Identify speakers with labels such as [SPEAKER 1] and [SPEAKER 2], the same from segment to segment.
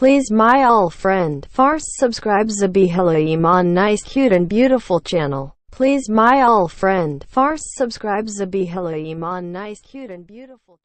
[SPEAKER 1] Please my all friend first subscribe Zabihila Iman nice cute and beautiful channel. Please my all friend first subscribe Zabihila Iman nice cute and beautiful.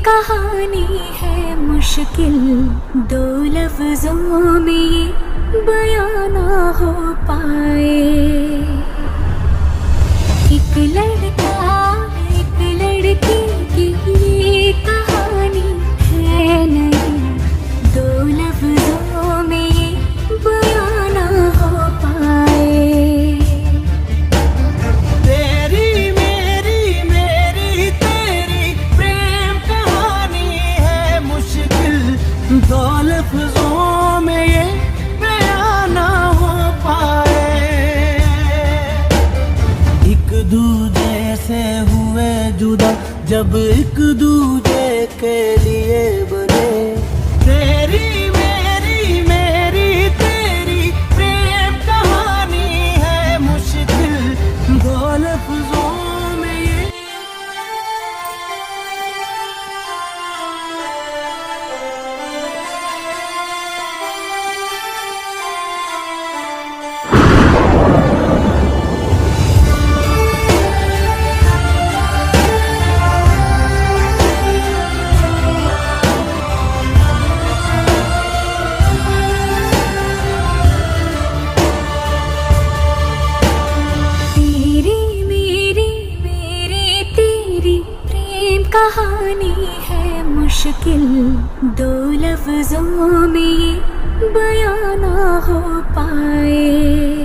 [SPEAKER 2] कहानी है मुश्किल दो लफ्जों में ये बयां ना हो पाए। एक लड़का एक लड़की की ये कहानी है नहीं, दो लफ्जों में ये बयां ना हो पाए।
[SPEAKER 3] दो लफ्जों में ये बयां ना हो पाए। एक दूजे से हुए जुदा जब एक दूजे के लिए बने। तेरी मेरी मेरी तेरी प्रेम कहानी है मुश्किल दो लफ्जों में ये।
[SPEAKER 2] कहानी है मुश्किल दो लफ्जों में ये बयां ना हो पाए।